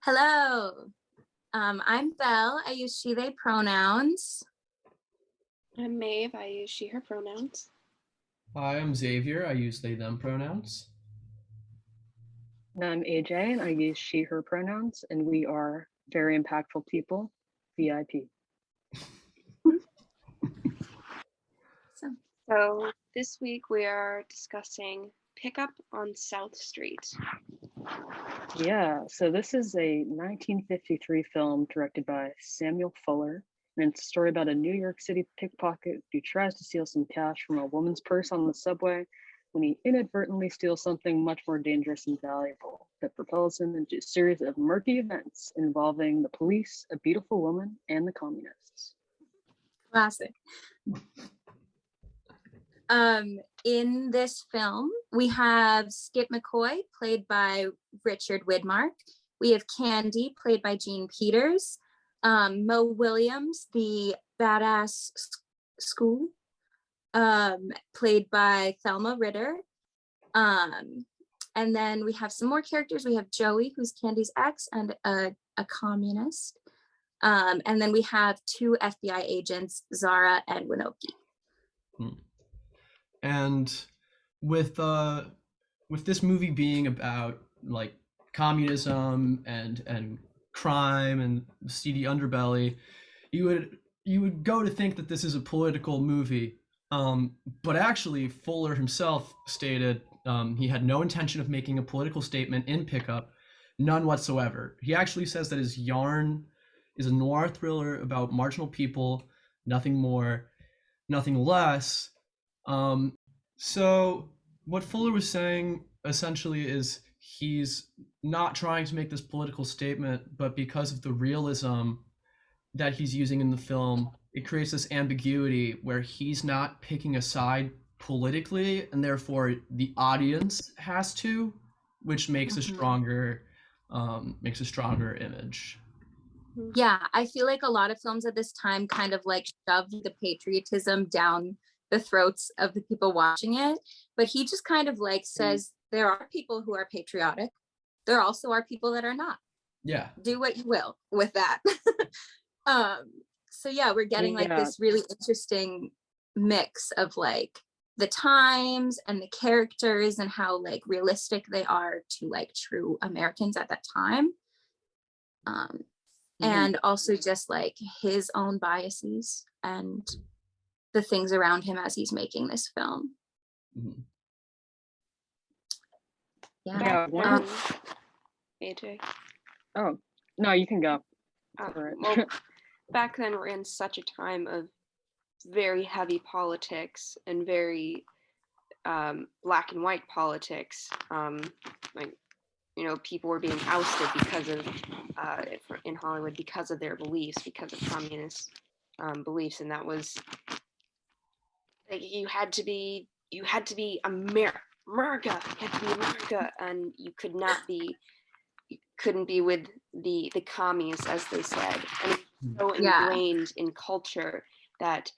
Hello, I'm Belle. I use she, they pronouns. I'm Maeve. I use she, her pronouns. Hi, I'm Xavier. I use they, them pronouns. And I'm AJ, and I use she, her pronouns, and we are very impactful people, V.I.P. So this week we are discussing Pickup on South Street. Yeah, so this is a 1953 film directed by Samuel Fuller, and it's a story about a New York City pickpocket who tries to steal some cash from a woman's purse on the subway when he inadvertently steals something much more dangerous and valuable that propels him into a series of murky events involving the police, a beautiful woman, and the communists. Classic. In this film, we have Skip McCoy, played by Richard Widmark. We have Candy, played by Jean Peters. Mo Williams, the badass school, played by Thelma Ritter. And then we have some more characters. We have Joey, who's Candy's ex and a communist. And then we have two FBI agents, Zara and Winoki. And with this movie being about like communism and crime and the seedy underbelly, you would go to think that this is a political movie. But actually, Fuller himself stated he had no intention of making a political statement in Pickup, none whatsoever. He actually says that his yarn is a noir thriller about marginal people, nothing more, nothing less. So what Fuller was saying essentially is he's not trying to make this political statement, but because of the realism that he's using in the film, it creates this ambiguity where he's not picking a side politically, and therefore the audience has to, which makes a stronger image. Yeah, I feel like a lot of films at this time kind of like shoved the patriotism down the throats of the people watching it, but he just kind of like says there are people who are patriotic, there also are people that are not. Yeah, do what you will with that. So yeah, we're getting like this really interesting mix of like the times and the characters and how like realistic they are to like true Americans at that time, and also just like his own biases and the things around him as he's making this film. AJ. Oh, no, you can go. Well, back then we're in such a time of very heavy politics and very black and white politics. Like, you know, people were being ousted because of in Hollywood because of their beliefs, because of communist beliefs, and that was like you had to be America, you had to be America, and you couldn't be with the commies, as they said, and it's so ingrained in culture that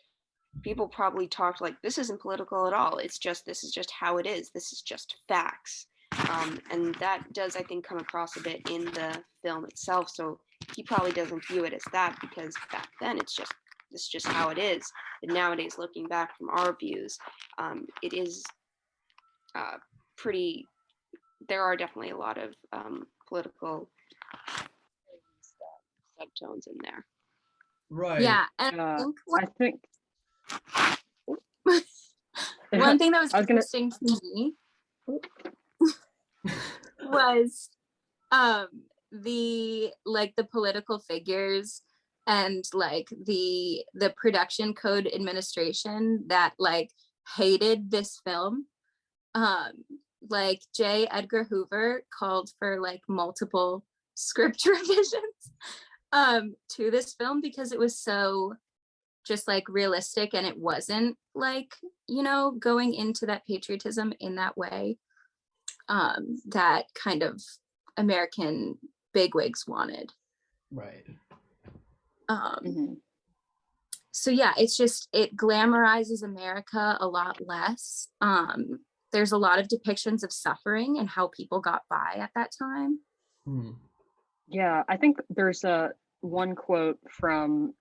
people probably talked like, this isn't political at all, this is just how it is, this is just facts. And that does, I think, come across a bit in the film itself. So he probably doesn't view it as that, because back then this is just how it is. But nowadays, looking back from our views, it is pretty. There are definitely a lot of political subtones in there. Right. Yeah, and I think one thing that was interesting to me was the political figures and like the production code administration that like hated this film. Like J. Edgar Hoover called for like multiple script revisions to this film because it was so just like realistic, and it wasn't like, you know, going into that patriotism in that way that kind of American bigwigs wanted. Right. So yeah, it's just, it glamorizes America a lot less. There's a lot of depictions of suffering and how people got by at that time. Yeah, I think there's a one quote from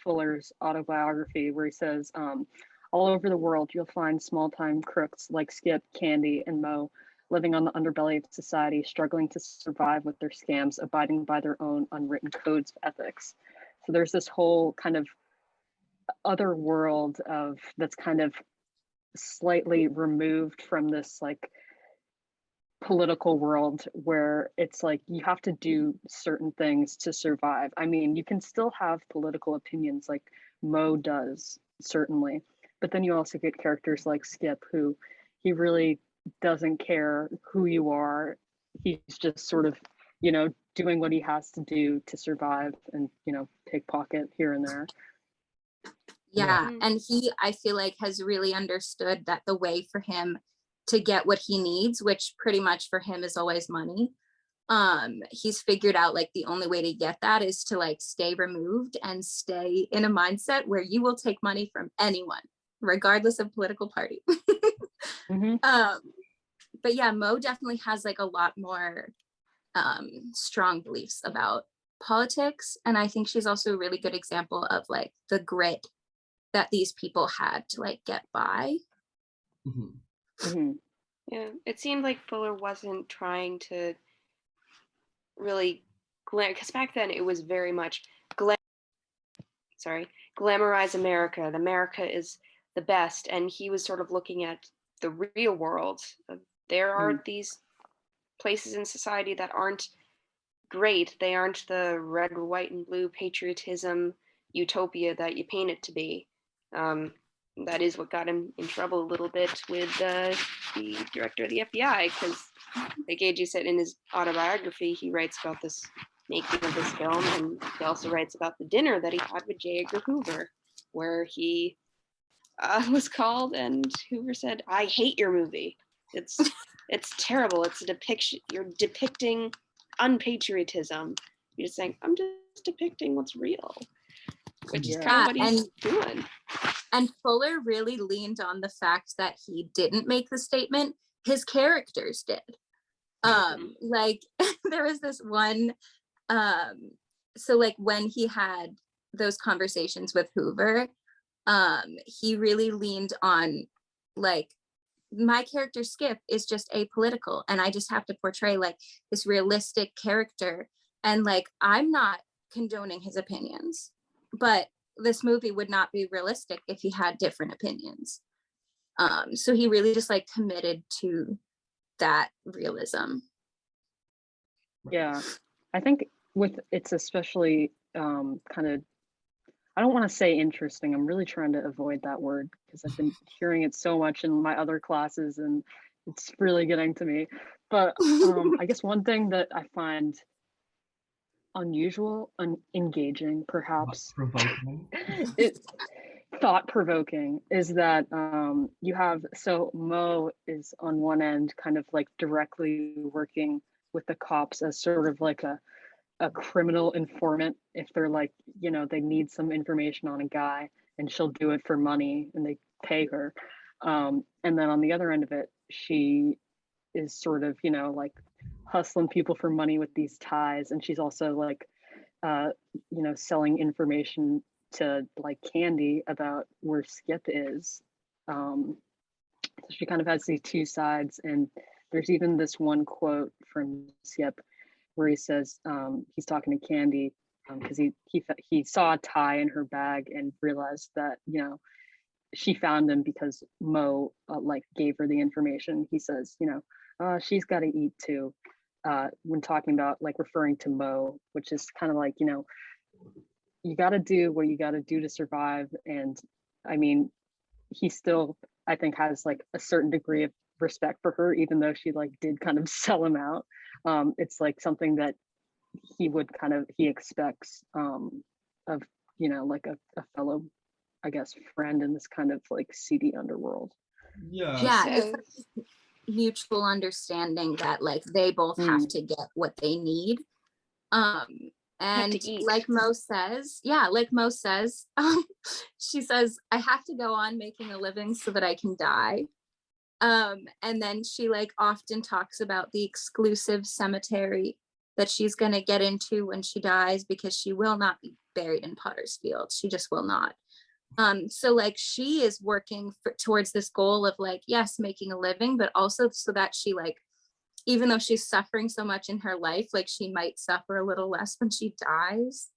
Fuller's autobiography where he says, "All over the world, you'll find small-time crooks like Skip, Candy, and Mo living on the underbelly of society, struggling to survive with their scams, abiding by their own unwritten codes of ethics." So there's this whole kind of other world of that's kind of slightly removed from this like political world where it's like you have to do certain things to survive. I mean, you can still have political opinions like Mo does, certainly, but then you also get characters like Skip, who he really doesn't care who you are. He's just sort of, doing what he has to do to survive and, pickpocket here and there. Yeah. Yeah, and he, I feel like, has really understood that the way for him to get what he needs, which pretty much for him is always money, he's figured out like the only way to get that is to like stay removed and stay in a mindset where you will take money from anyone, regardless of political party. Mhm. But yeah, Mo definitely has like a lot more strong beliefs about politics, and I think she's also a really good example of like the grit that these people had to like get by. Mhm. Mhm. Yeah, it seemed like Fuller wasn't trying to really because back then it was very much glamorize America. America is the best, and he was sort of looking at the real world. There are these places in society that aren't great. They aren't the red, white, and blue patriotism utopia that you paint it to be. That is what got him in trouble a little bit with the director of the FBI, because, like AJ said in his autobiography, he writes about this making of this film, and he also writes about the dinner that he had with J. Edgar Hoover, where he was called, and Hoover said, "I hate your movie. It's terrible. It's a depiction. You're depicting unpatriotism. You're just saying, I'm just depicting what's real," which is kind of what he's doing. And Fuller really leaned on the fact that he didn't make the statement, his characters did. Like there was this one, so like when he had those conversations with Hoover, he really leaned on like, my character Skip is just apolitical and I just have to portray like this realistic character, and like I'm not condoning his opinions, but this movie would not be realistic if he had different opinions. So he really just like committed to that realism. Yeah, I think with it's especially kind of, I don't want to say interesting. I'm really trying to avoid that word because I've been hearing it so much in my other classes and it's really getting to me. But I guess one thing that I find unusual and engaging, perhaps, Provoking. it thought provoking, is that you have, so Mo is on one end kind of like directly working with the cops as sort of like a criminal informant if they're like, they need some information on a guy, and she'll do it for money and they pay her. And then on the other end of it, she is sort of, like hustling people for money with these ties. And she's also like, selling information to like Candy about where Skip is. So she kind of has these two sides. And there's even this one quote from Skip where he says, he's talking to Candy because he saw a tie in her bag and realized that, she found him because Mo like gave her the information. He says, she's got to eat too, when talking about like referring to Mo, which is kind of like, you got to do what you got to do to survive. And I mean, he still, I think, has like a certain degree of respect for her, even though she like did kind of sell him out. It's like something that he expects of, like a fellow, I guess, friend in this kind of like seedy underworld. Yeah, it's like mutual understanding that like they both have to get what they need. And like Mo says, she says, I have to go on making a living so that I can die. And then she like often talks about the exclusive cemetery that she's going to get into when she dies, because she will not be buried in Potter's Field. She just will not. So like she is working towards this goal of like, yes, making a living, but also so that she like, even though she's suffering so much in her life, like she might suffer a little less when she dies.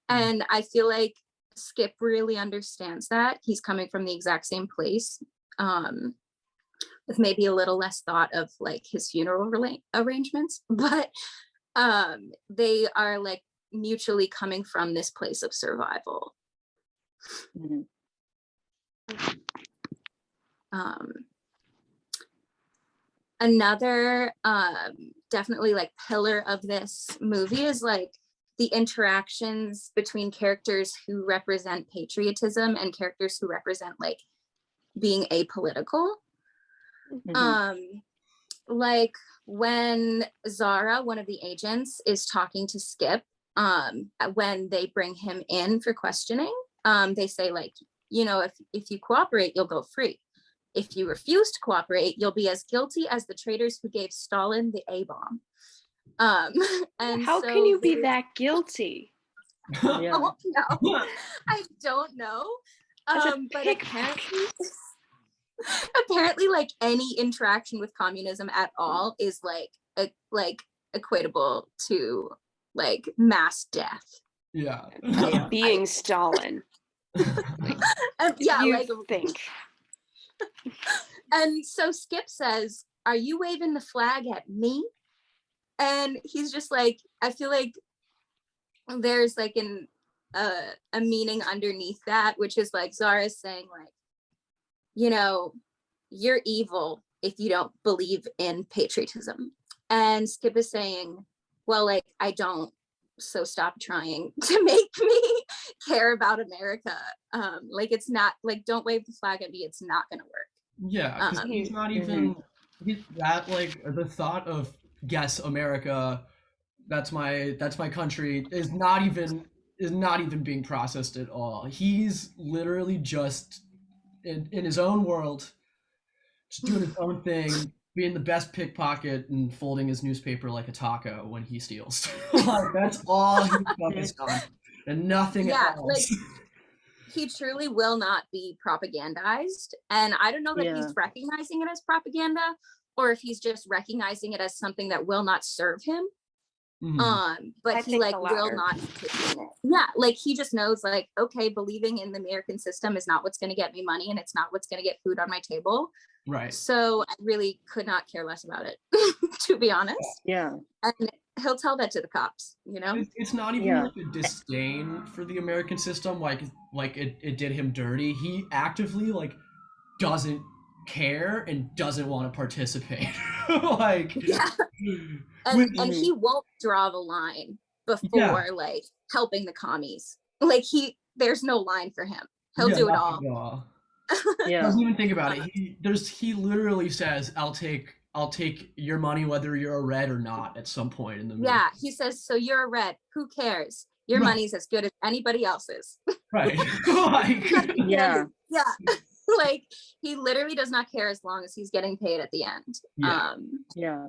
And I feel like Skip really understands that. He's coming from the exact same place, with maybe a little less thought of like his funeral arrangements, but they are like mutually coming from this place of survival. Mhm. Another definitely like pillar of this movie is like the interactions between characters who represent patriotism and characters who represent like being apolitical. Mhm. Like when Zara, one of the agents, is talking to Skip, when they bring him in for questioning, they say like, you know, if you cooperate, you'll go free. If you refuse to cooperate, you'll be as guilty as the traitors who gave Stalin the A-bomb. And How so can you be that guilty? Yeah. Oh, no, I don't know. As a But pickpocket. apparently like any interaction with communism at all is like equatable to like mass death. Yeah. Yeah. Being Stalin. Yeah, You like think. and so Skip says, "Are you waving the flag at me?" And he's just like, I feel like there's like a meaning underneath that, which is like Zara's saying like, you know, you're evil if you don't believe in patriotism. And Skip is saying, well, like, I don't, so stop trying to make me care about America. Like, it's not, like, don't wave the flag at me. It's not going to work. Yeah, because he's not even that like the thought of yes, America, that's my country is not even being processed at all. He's literally just in his own world, just doing his own thing, being the best pickpocket and folding his newspaper like a taco when he steals. Like that's all he's focused on, and nothing Yeah, else. like, he truly will not be propagandized. And I don't know that he's recognizing it as propaganda or if he's just recognizing it as something that will not serve him. But I he think like the will latter. not taking it. Yeah, like he just knows like, okay, believing in the American system is not what's going to get me money and it's not what's going to get food on my table. Right. So I really could not care less about it, to be honest. Yeah. And he'll tell that to the cops, you know? It's not even Yeah. like a disdain for the American system, like it did him dirty. He actively like doesn't care and doesn't want to participate. Like Yeah. which, And he won't draw the line before yeah, like helping the commies. Like there's no line for him. He'll yeah, do it nothing all. at all. Yeah. Doesn't even think about it. He literally says, I'll take your money whether you're a red or not at some point in the movie. Yeah, he says, so you're a red. Who cares? Your Right. money's as good as anybody else's. Right. Like, Yeah. Yeah. Like he literally does not care as long as he's getting paid at the end. Yeah. Yeah.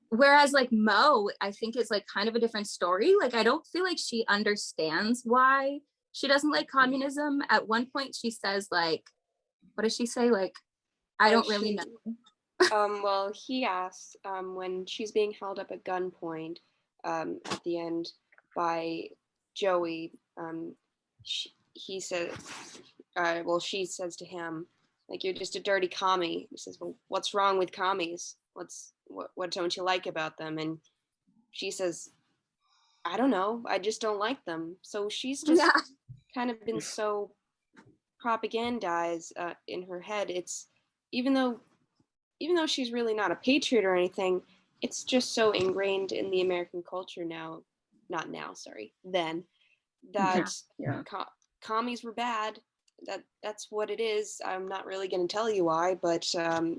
Whereas like Mo, I think is like kind of a different story. Like I don't feel like she understands why she doesn't like communism. At one point she says like, what does she say? Like, I don't really know. Well, he asks when she's being held up at gunpoint at the end by Joey. He says, well, she says to him, like, you're just a dirty commie. He says, well, what's wrong with commies? What don't you like about them? And she says, I don't know. I just don't like them. So she's just kind of been so propagandized in her head. It's even though she's really not a patriot or anything, it's just so ingrained in the American culture now, not now, sorry, then, that commies were bad. That's what it is. I'm not really going to tell you why, but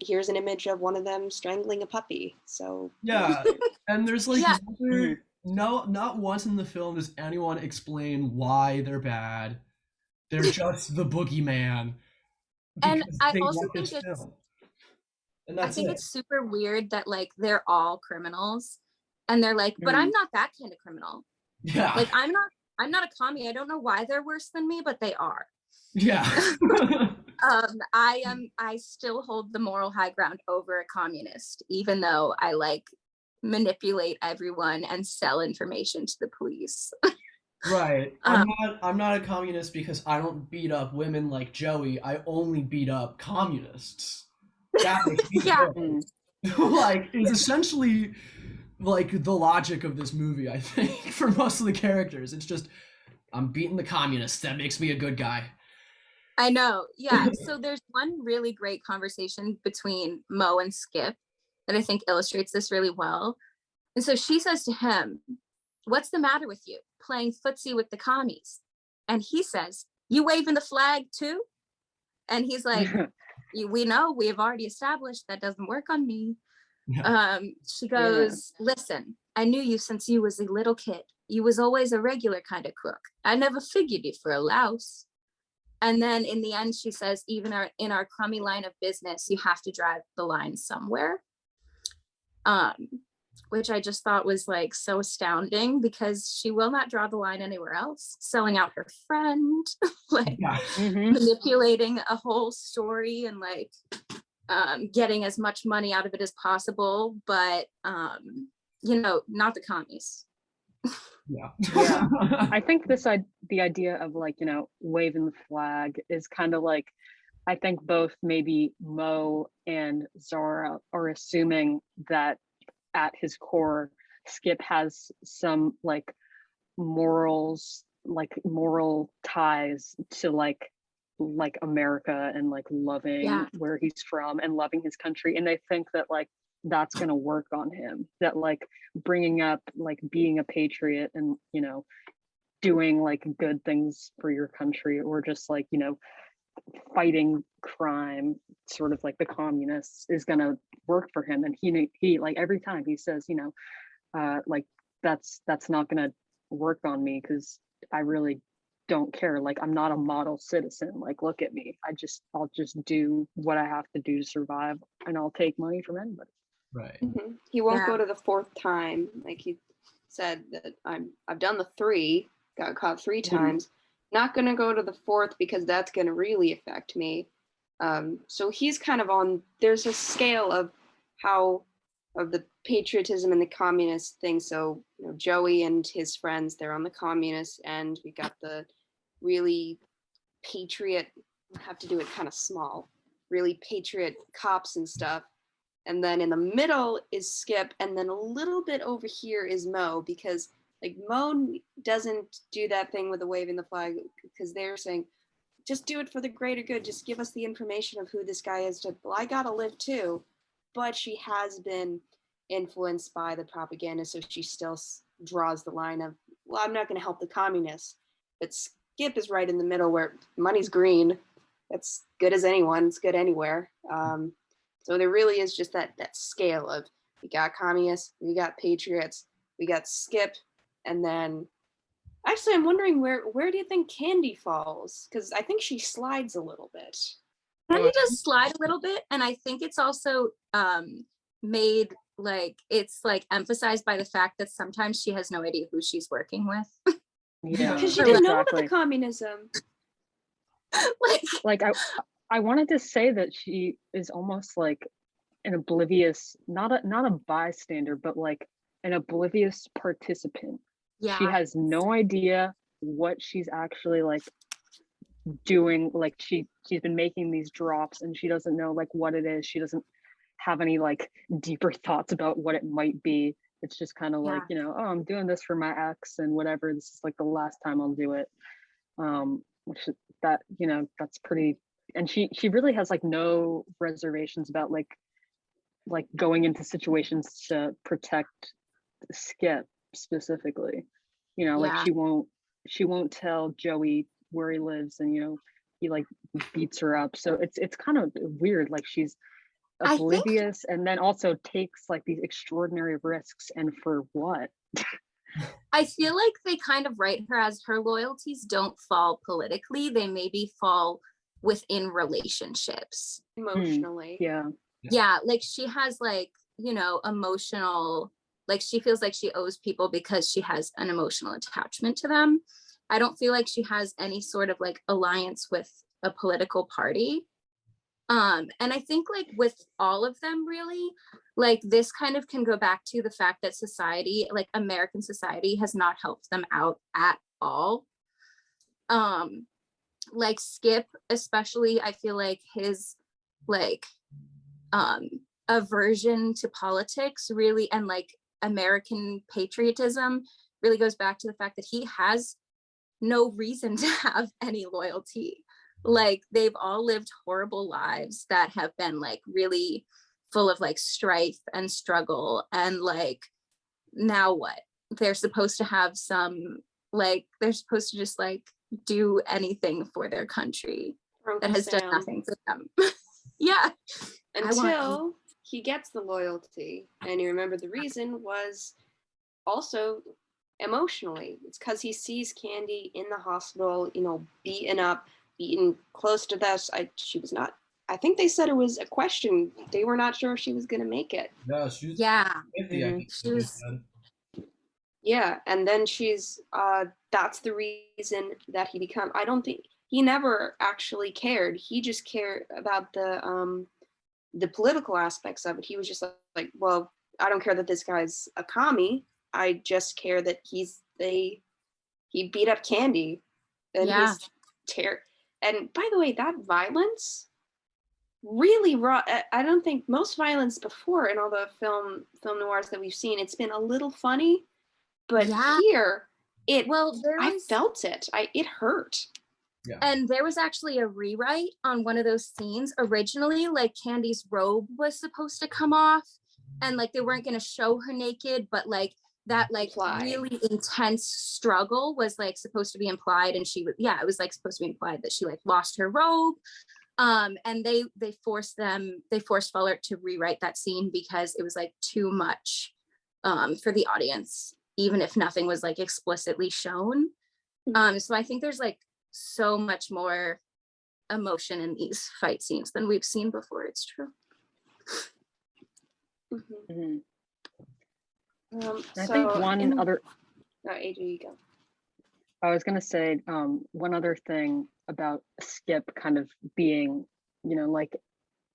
here's an image of one of them strangling a puppy. So yeah, and there's like not once in the film does anyone explain why they're bad. They're just the boogeyman. And I they also want think this it's film. And that's it's super weird that like they're all criminals And they're like, but I'm Mm. not that kind of criminal. Yeah. Like, I'm not a commie. I don't know why they're worse than me, but they are. Yeah. I still hold the moral high ground over a communist, even though I like manipulate everyone and sell information to the police. Right. Um, I'm not a communist because I don't beat up women like Joey. I only beat up communists. That makes me yeah, good. Mm. Like, is essentially like the logic of this movie, I think, for most of the characters. It's just I'm beating the communists. That makes me a good guy. I know. Yeah. So there's one really great conversation between Mo and Skip that I think illustrates this really well. And so she says to him, "What's the matter with you? Playing footsie with the commies?" And he says, "You waving the flag too?" And he's like, "We know, we have already established that doesn't work on me." Yeah. She Yeah. goes, "Listen, I knew you since you was a little kid. You was always a regular kind of crook. I never figured you for a louse." And then in the end, she says, "Even in our crummy line of business, you have to drive the line somewhere." Um, which I just thought was like so astounding because she will not draw the line anywhere else. Selling out her friend, like Yeah. Mhm. manipulating a whole story and like getting as much money out of it as possible, but not the commies. Yeah. Yeah. I think the idea of like, waving the flag is kind of like, I think both maybe Mo and Zara are assuming that at his core, Skip has some like moral ties to like America and like loving Yeah. where he's from and loving his country, and they think that like that's going to work on him, that like bringing up like being a patriot and doing like good things for your country, or just like fighting crime, sort of like the communists, is going to work for him. And he like every time he says like that's not going to work on me because I really don't care, like I'm not a model citizen, like look at me, I'll just do what I have to do to survive, and I'll take money from anybody. Right. He won't Yeah. go to the fourth time. Like he said that I've done the 3, got caught 3 times. Not gonna go to the 4th because that's gonna really affect me. So he's kind of on. There's a scale of the patriotism and the communist thing. So Joey and his friends, they're on the communist end. We got the really patriot. Have to do it kind of small. Really patriot cops and stuff. And then in the middle is Skip, and then a little bit over here is Mo, because like Mo doesn't do that thing with the waving the flag because they're saying, just do it for the greater good. Just give us the information of who this guy is. Well, I gotta live too, but she has been influenced by the propaganda, so she still draws the line of, well, I'm not going to help the communists. But Skip is right in the middle where money's green. That's good as anyone. It's good anywhere. So there really is just that scale of, we got communists, we got patriots, we got Skip, and then actually I'm wondering where do you think Candy falls? Because I think she slides a little bit. Candy does slide a little bit, and I think it's also made like it's like emphasized by the fact that sometimes she has no idea who she's working with. Yeah, Because she Or didn't like- know about exactly. the communism. like I wanted to say that she is almost like an oblivious, not a bystander, but like an oblivious participant. yeah, She has no idea what she's actually like doing. Like she's been making these drops and she doesn't know like what it is. She doesn't have any like deeper thoughts about what it might be. It's just kind of like, oh, I'm doing this for my ex and whatever, this is like the last time I'll do it. Which that, that's pretty. And she really has like no reservations about like going into situations to protect Skip specifically. Like Yeah. she won't tell Joey where he lives, and he like beats her up. So it's kind of weird. Like she's I think oblivious and then also takes like these extraordinary risks, and for what? I feel like they kind of write her as her loyalties don't fall politically, they maybe fall within relationships. Emotionally. Yeah. Yeah, like she has like, emotional like she feels like she owes people because she has an emotional attachment to them. I don't feel like she has any sort of like alliance with a political party. And I think like with all of them really, like this kind of can go back to the fact that society, like American society, has not helped them out at all. Like Skip especially, I feel like his like aversion to politics really, and like American patriotism really goes back to the fact that he has no reason to have any loyalty. Like they've all lived horrible lives that have been like really full of like strife and struggle, and like now what? They're supposed to have some, like they're supposed to just like do anything for their country Uncle that has done Sam. nothing for them. Yeah. Until he gets the loyalty. And you remember the reason was also emotionally. It's because he sees Candy in the hospital, you know, beaten up, beaten close to death. She was not, I think they said it was a question. They were not sure if she was going to make it. Yeah, she's Yeah. 50, I think She was, Yeah, and then she's, that's the reason that he become, I don't think, he never actually cared. He just cared about the political aspects of it. He was just like, well, I don't care that this guy's a commie. I just care that he beat up Candy, and yeah. And by the way, that violence really raw. I don't think most violence before in all the film noirs that we've seen, it's been a little funny, but Yeah. here I felt it. It hurt. Yeah. And there was actually a rewrite on one of those scenes. Originally, like Candy's robe was supposed to come off, and like they weren't going to show her naked, but like that like really intense struggle was like supposed to be implied, and she was, yeah, it was like supposed to be implied that she like lost her robe. And they forced Fuller to rewrite that scene because it was like too much for the audience, even if nothing was like explicitly shown. So I think there's like so much more emotion in these fight scenes than we've seen before. It's true. Mm-hmm. I think one other. Oh, AJ, you go. I was gonna say one other thing about Skip kind of being, you know, like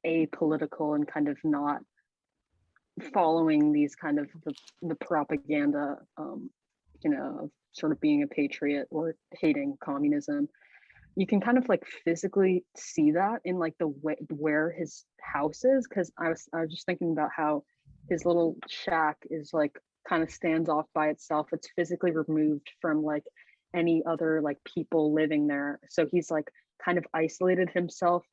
apolitical and kind of not following these kind of the propaganda, you know, of sort of being a patriot or hating communism. You can kind of like physically see that in like the way where his house is, because I was just thinking about how his little shack is like kind of stands off by itself. It's physically removed from like any other like people living there. So he's like kind of isolated himself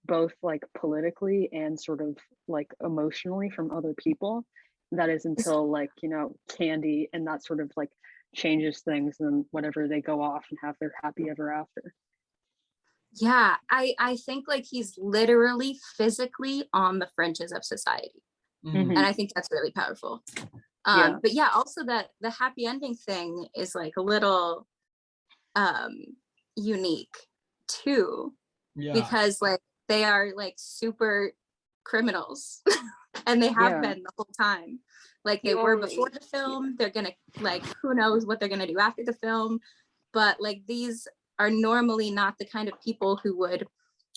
both like politically and sort of like emotionally from other people. That is until like, you know, Candy and that sort of like changes things, and then whatever they go off and have their happy ever after. Yeah, I think like he's literally physically on the fringes of society. Mm-hmm. And I think that's really powerful. But yeah, also that the happy ending thing is like a little unique too, because like they are like super criminals and they have been the whole time. Like they were before the film. They're gonna, like, who knows what they're gonna do after the film, but like these are normally not the kind of people who would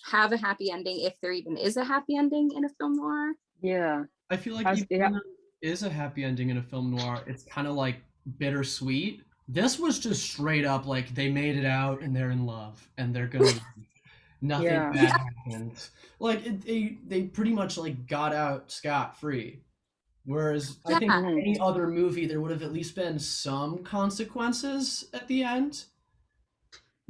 have a happy ending, if there even is a happy ending in a film noir. Yeah, I feel like even when there is a happy ending in a film noir, it's kind of like bittersweet. This was just straight up like they made it out and they're in love and they're gonna nothing bad happened. Like they pretty much like got out scot-free. Whereas I think any other movie there would have at least been some consequences at the end.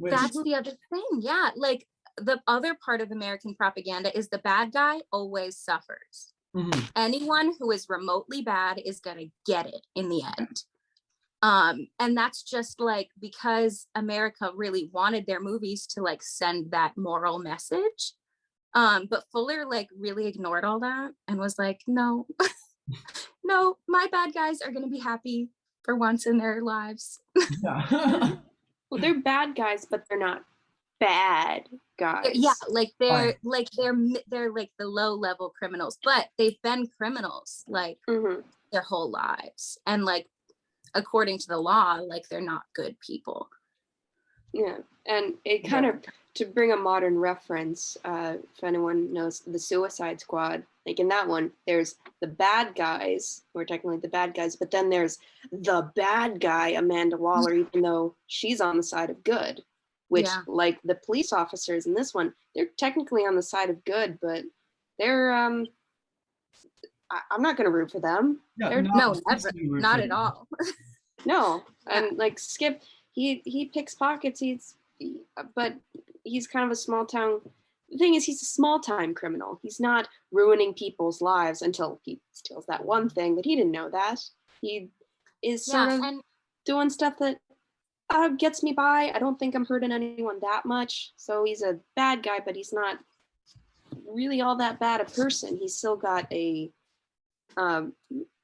That's the other thing. Yeah, like the other part of American propaganda is the bad guy always suffers. Mm-hmm. Anyone who is remotely bad is gonna get it in the end. And that's just like because America really wanted their movies to like send that moral message. But Fuller like really ignored all that and was like, no, no, my bad guys are gonna be happy for once in their lives. Yeah. Well, they're bad guys, but they're not bad guys. Yeah, like they're like the low level criminals, but they've been criminals like their whole lives, and like according to the law, like they're not good people. Yeah, and it kind of, to bring a modern reference, if anyone knows the Suicide Squad, like in that one, there's the bad guys, who are technically the bad guys, but then there's the bad guy, Amanda Waller, even though she's on the side of good, which like the police officers in this one, they're technically on the side of good, but they're, I'm not going to root for them. Yeah, No, never, not at all. No, and like Skip, he picks pockets. But he's kind of a small town. The thing is, he's a small time criminal. He's not ruining people's lives until he steals that one thing. But he didn't know that. He is sort of doing stuff that gets me by. I don't think I'm hurting anyone that much. So he's a bad guy, but he's not really all that bad a person. He's still got a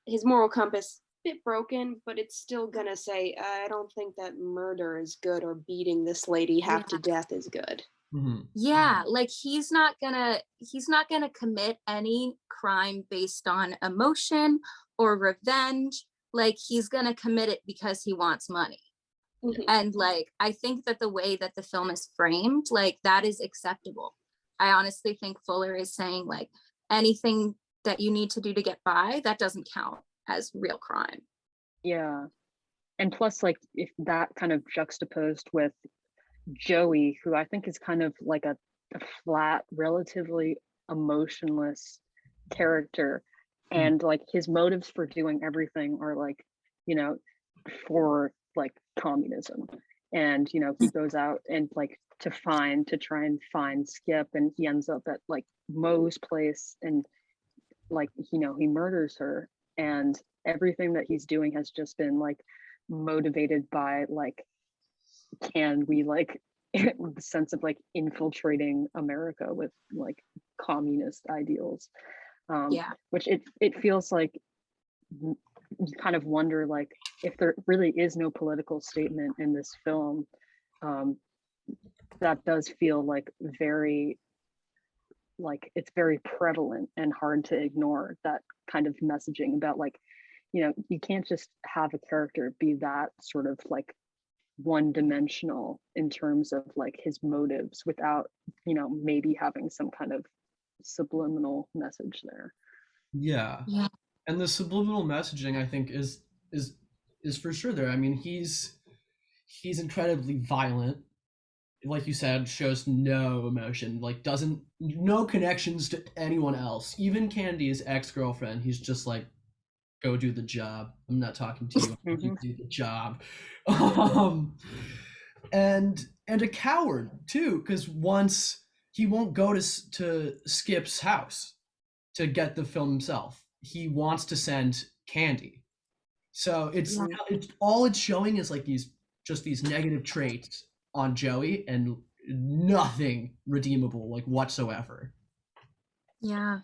his moral compass bit broken, but it's still gonna say, I don't think that murder is good, or beating this lady half to death is good. Mm-hmm. Yeah, like he's not gonna commit any crime based on emotion or revenge. Like he's gonna commit it because he wants money. Mm-hmm. And like I think that the way that the film is framed, like that is acceptable. I honestly think Fuller is saying like anything that you need to do to get by, that doesn't count as real crime. Yeah. And plus, like, if that kind of juxtaposed with Joey, who I think is kind of like a flat, relatively emotionless character, and like his motives for doing everything are like, you know, for like communism. And, you know, he goes out and like to try and find Skip, and he ends up at like Moe's place, and like, you know, he murders her, and everything that he's doing has just been like motivated by like, can we like the sense of like infiltrating America with like communist ideals, which it feels like you kind of wonder like if there really is no political statement in this film. That does feel like very, like it's very prevalent and hard to ignore, that kind of messaging about like, you know, you can't just have a character be that sort of like one-dimensional in terms of like his motives without, you know, maybe having some kind of subliminal message there. Yeah. And the subliminal messaging, I think, is for sure there. I mean, he's incredibly violent, like you said, shows no emotion, like no connections to anyone else, even Candy's ex-girlfriend. He's just like, go do the job, I'm not talking to you. You do the job. And a coward too, because once he won't go to Skip's house to get the film himself, he wants to send Candy. So it's all it's showing is like these negative traits on Joey, and nothing redeemable like whatsoever. Yeah.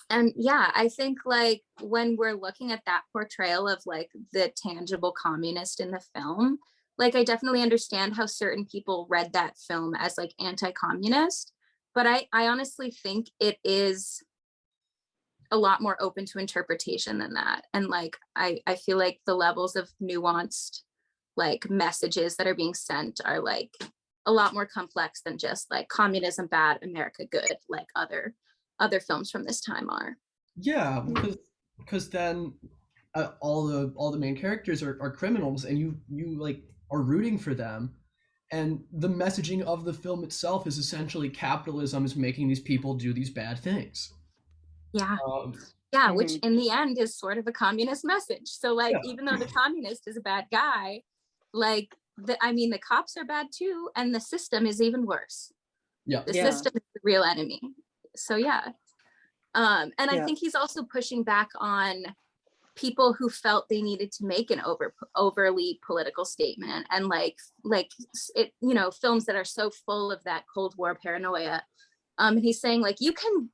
And yeah, I think like when we're looking at that portrayal of like the tangible communist in the film, like I definitely understand how certain people read that film as like anti-communist, but I honestly think it is a lot more open to interpretation than that. And like I feel like the levels of nuanced like messages that are being sent are like a lot more complex than just like communism bad, America good, like other films from this time are. Yeah, because then all the main characters are criminals, and you like are rooting for them, and the messaging of the film itself is essentially capitalism is making these people do these bad things. Which in the end is sort of a communist message. So like even though the communist is a bad guy, like the cops are bad too, and the system is even worse. The system is the real enemy. So I think he's also pushing back on people who felt they needed to make an overly political statement, and like it, you know, films that are so full of that Cold War paranoia. And he's saying like you can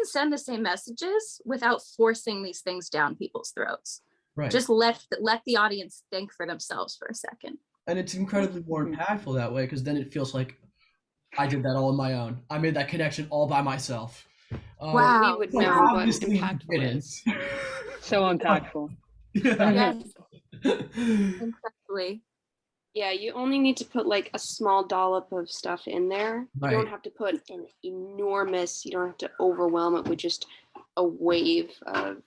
send the same messages without forcing these things down people's throats. Right. Just let the audience think for themselves for a second. And it's incredibly more impactful that way, because then it feels like I did that all on my own. I made that connection all by myself. Wow. We would Like, know what obviously impactful it is. So impactful. Yeah. Yes, exactly. Yeah, you only need to put like a small dollop of stuff in there. You Right. don't have to put an enormous, you don't have to overwhelm it with just a wave of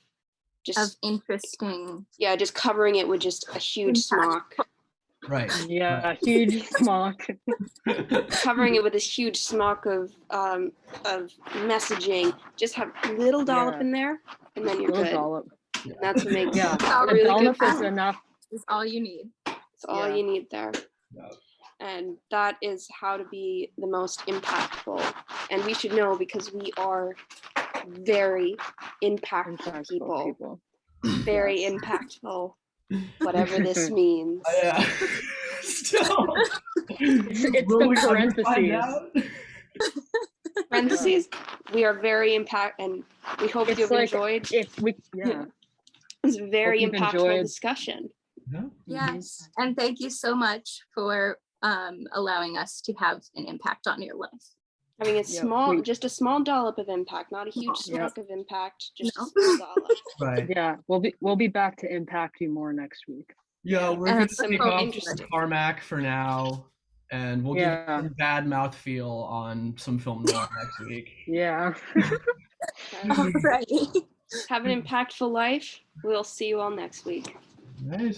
just Interesting just covering it with just a huge smock. Right. Yeah, huge smock. Covering it with this huge smock of messaging. Just have a little dollop Yeah. in there, and then you're Little good. dollop. And that's what makes Yeah, a a really good dollop is film. enough. is all you need. That's all Yeah. you need there. Yeah. And that is how to be the most impactful. And we should know because we are very impactful people. Very Yes. impactful, whatever this means. Yeah. Still. It's Will the we ever find parentheses. out? Parentheses, we are very and we hope It's you've like enjoyed. yeah. It's a very Hope you've impactful enjoyed. discussion. Yeah. Yes. And thank you so much for allowing us to have an impact on your life. Having a Yeah, just a small dollop of impact, not a huge Small. smock of impact, just No. a small dollop. Right. Yeah, we'll be back to impact you more next week. Yeah, we're And gonna some take so off interesting. from Carmack for now, and we'll give you some bad mouthfeel on some film noir next week. Yeah. All right. Have an impactful life. We'll see you all next week. Right.